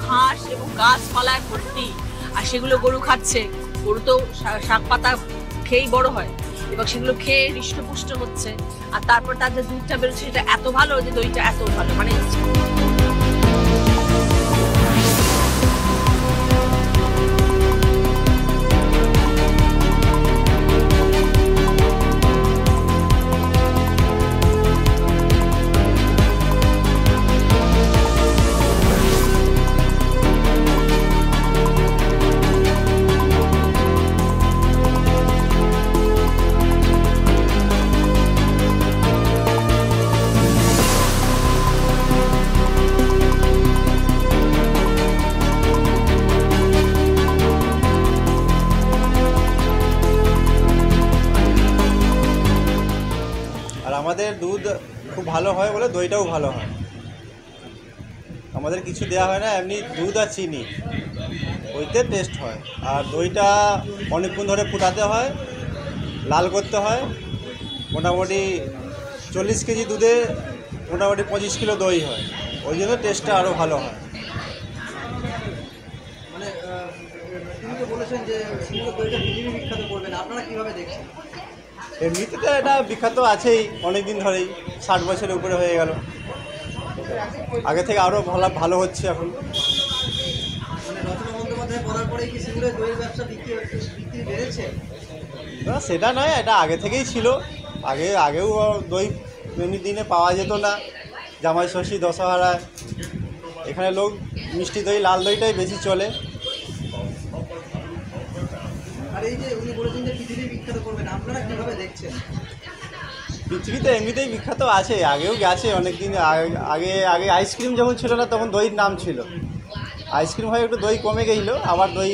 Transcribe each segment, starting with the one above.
ঘাস এবং গাছপালায় ভর্তি, আর সেগুলো গরু খাচ্ছে। গরু তো শাক পাতা খেয়েই বড় হয়, এবং সেগুলো খেয়ে হৃষ্টপুষ্ট হচ্ছে, আর তারপর তার যে দুধটা বেরোচ্ছে সেটা এত ভালো, যে দইটা এত ভালো, মানে আমাদের দুধ খুব ভালো হয় বলে দইটাও ভালো হয়। আমাদের কিছু দেওয়া হয় না, এমনি দুধ আর চিনি, ওইতে টেস্ট হয়। আর দইটা অনেকক্ষণ ধরে ফুটাতে হয়, লাল করতে হয়। মোটামুটি 40 কেজি দুধে মোটামুটি 25 কিলো দই হয়, ওই জন্য টেস্টটা আরও ভালো হয়। মানে তিনি তো বলেছেন যে সিঙ্গুরের দইটা পৃথিবী বিখ্যাত করবেন, আপনারা কীভাবে দেখছেন? এমনিতে তো এটা বিখ্যাত আছেই অনেক দিন ধরেই, 60 বছরের উপরে হয়ে গেল। আগে থেকে আরও ভালো হচ্ছে এখন। মানে রচনা বন্দ্যোপাধ্যায় পড়ার পরে কি সিঙ্গুরের দইয়ের ব্যবসা বিক্রি বেড়েছে? না, সেটা নয়, এটা আগে থেকেই ছিল। আগেও দই এমনি দিনে পাওয়া যেত না, জামাই ষষ্ঠী, দশহরায়। এখানে লোক মিষ্টি দই, লাল দইটাই বেশি চলে। আর এই যে উনি বলেছেন যে পৃথিবী বিখ্যাত করবেন, আপনারা কীভাবে দেখছেন? পৃথিবীতে এমনিতেই বিখ্যাত আছে, আগেও গেছে অনেক দিন আগে। আইসক্রিম যখন ছিল না তখন দইয়ের নাম ছিল। আইসক্রিম হয়ে একটু দই কমে গেছিল, আবার দই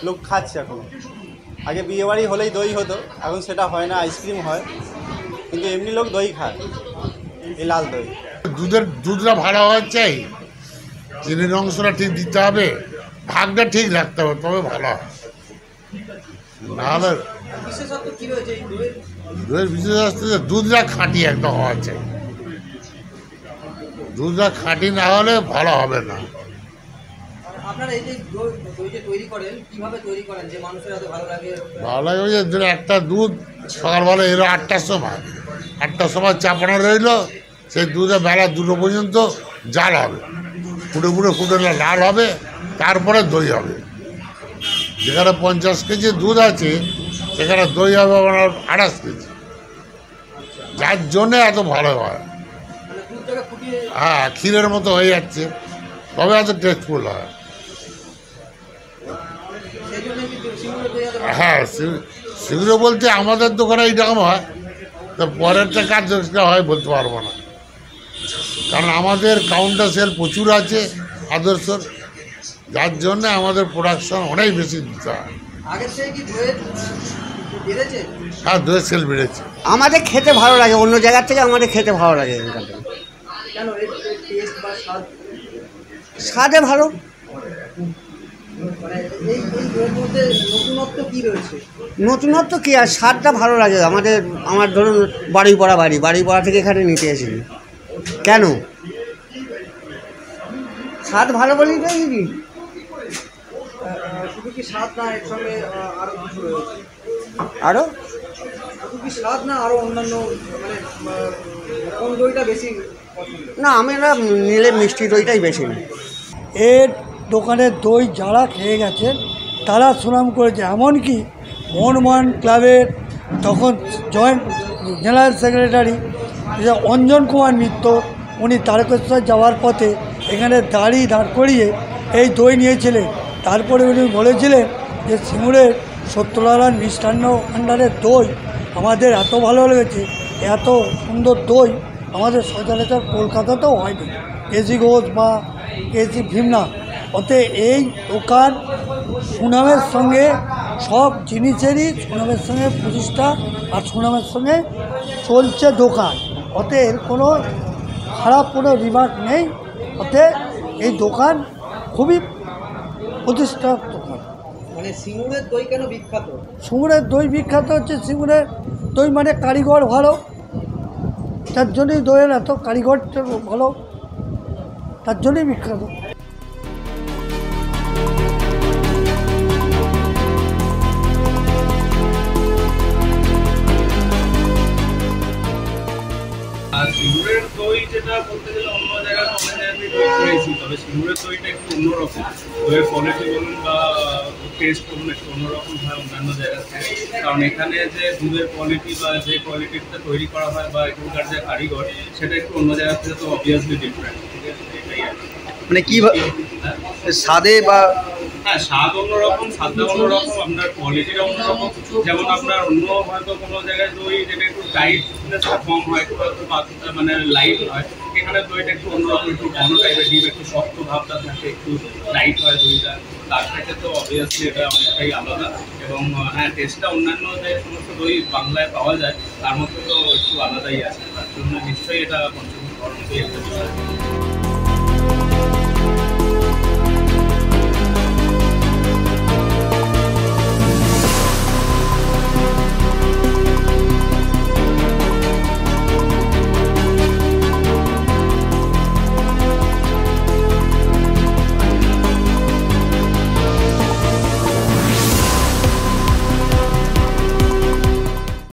লোক খাচ্ছে এখন। আগে বিয়েবাড়ি হলেই দই হতো, এখন সেটা হয় না, আইসক্রিম হয়। কিন্তু এমনি লোক দই খায়, এই লাল দই। দুধটা ভালো হওয়া চাই, চিনির অংশটা ঠিক দিতে হবে, ভাগটা ঠিক রাখতে হবে, তবে ভালো হয়। নাহলে বিশেষত্ব কী রয়েছে এই দইয়ের? দইয়ের বিশেষত্ব দুধটা খাঁটি একদম হওয়া চাই। দুধটা খাঁটি না হলে ভালো হবে না। আপনারা এই যে দই যে তৈরি করেন, কীভাবে তৈরি করেন যে মানুষের এত ভালো লাগে? ভালো লাগে ওই যে একটা দুধ সকালবেলা এলো 8টার সময়, 8টার সময় চাপানো রইল, সেই দুধে বেলা 2টো পর্যন্ত জাল হবে, ফুটে লাল হবে, তারপরে দই হবে। যেখানে 50 কেজি দুধ আছে সেখানে দই হবে আপনার 28 কেজি, যার জন্যে এত ভালো হয়। হ্যাঁ, ক্ষীরের মতো হয়ে যাচ্ছে, তবে এত টেস্টফুল হয়। হ্যাঁ, সেগুলো বলতে আমাদের দোকানে এইরকম হয়, তো পরেরটা কাজ হয় বলতে পারবো না, কারণ আমাদের কাউন্টার সেল প্রচুর আছে আদর্শর, যার জন্য আমাদের প্রোডাকশন অনেক বেশি দিতে হয়। হ্যাঁ, দইয়ের সেল বেড়েছে। আমাদের খেতে ভালো লাগে, অন্য জায়গার থেকে আমাদের খেতে ভালো লাগে। স্বাদে ভালো। নতুনত্ব কি আর, স্বাদটা ভালো লাগে আমাদের। আমার ধরুন বাড়ি থেকে এখানে নিতে এসেছি, কেন স্বাদ ভালো বলেই তো দিদি। শুধু কি স্বাদ না, এর সঙ্গে আরো কিছু রয়েছে? আরো শুধু কি স্বাদ না, আরো অন্যান্য, মানে কোন দইটা বেশি পছন্দ? না, আমরা নিলে মিষ্টি দইটাই বেশি নিই। এর দোকানের দই যারা খেয়ে গেছেন তারা সুনাম করেছে। এমনকি মোহনবাগান ক্লাবের তখন joint general secretary Anjan Kumar Mitra, উনি তারকেশ্বর যাওয়ার পথে এখানে দাঁড় করিয়ে এই দই নিয়েছিলেন। তারপরে উনি বলেছিলেন যে সিঙ্গুরের সত্যনারায়ণ মিষ্টান্ন ভাণ্ডারের দই আমাদের এত ভালো লেগেছে, এত সুন্দর দই আমাদের সচরাচর কলকাতাতেও হয়নি, কেজি ঘোষ বা কেজি ভীমনা। অতএব এই দোকান সুনামের সঙ্গে, সব জিনিসেরই সুনামের সঙ্গে প্রতিষ্ঠা আর সুনামের সঙ্গে চলছে দোকান। অতএব এর কোনো খারাপ কোনো রিমার্ক নেই। অতএব এই দোকান খুবই প্রতিষ্ঠার দোকান। মানে সিঙ্গুরের দই কেন বিখ্যাত? সিঙ্গুরের দই বিখ্যাত হচ্ছে, সিঙ্গুরের দই মানে কারিগর ভালো, তার জন্যই দইয়ের এত কারিগর ভালো, তার জন্যই বিখ্যাত। দই যেটা বলতে গেলে অন্য জায়গায় অনেক জায়গায় দই খেয়েছি, তবে সিঙ্গুরের দইটা একটু অন্যরকম। দইয়ের কোয়ালিটি বলুন বা টেস্ট বলুন একটু অন্যরকম হয় অন্যান্য জায়গা থেকে, কারণ এখানে যে দুধের কোয়ালিটি বা যে কোয়ালিটিটা তৈরি করা হয় বা এখানকার যে কারিগর, সেটা একটু অন্য জায়গা থেকে তো অবভিয়াসলি ডিফারেন্ট। ঠিক আছে, এটাই আর কি। মানে কি স্বাদে বা হ্যাঁ, স্বাদ অন্যরকম, স্বাদটা অন্যরকম, আপনার কোয়ালিটিটা অন্যরকম। যেমন আপনার অন্য হয়তো কোনো জায়গায় দই যেটা একটু টাইটনেসটা কম হয়, একটু মানে লাইট হয়, এখানে দইটা একটু অন্যরকম, একটু ঘন টাইপের ডিপ, একটু শক্ত ভাবটা থাকে, একটু লাইট হয় দইটা। তার থেকে তো অবভিয়াসলি এটা অনেকটাই আলাদা। এবং হ্যাঁ, টেস্টটা অন্যান্য যে সমস্ত দই বাংলায় পাওয়া যায় তার মধ্যে তো একটু আলাদাই আছে, তার জন্য নিশ্চয়ই এটা পঞ্চমী ধরনের একটা বিষয়।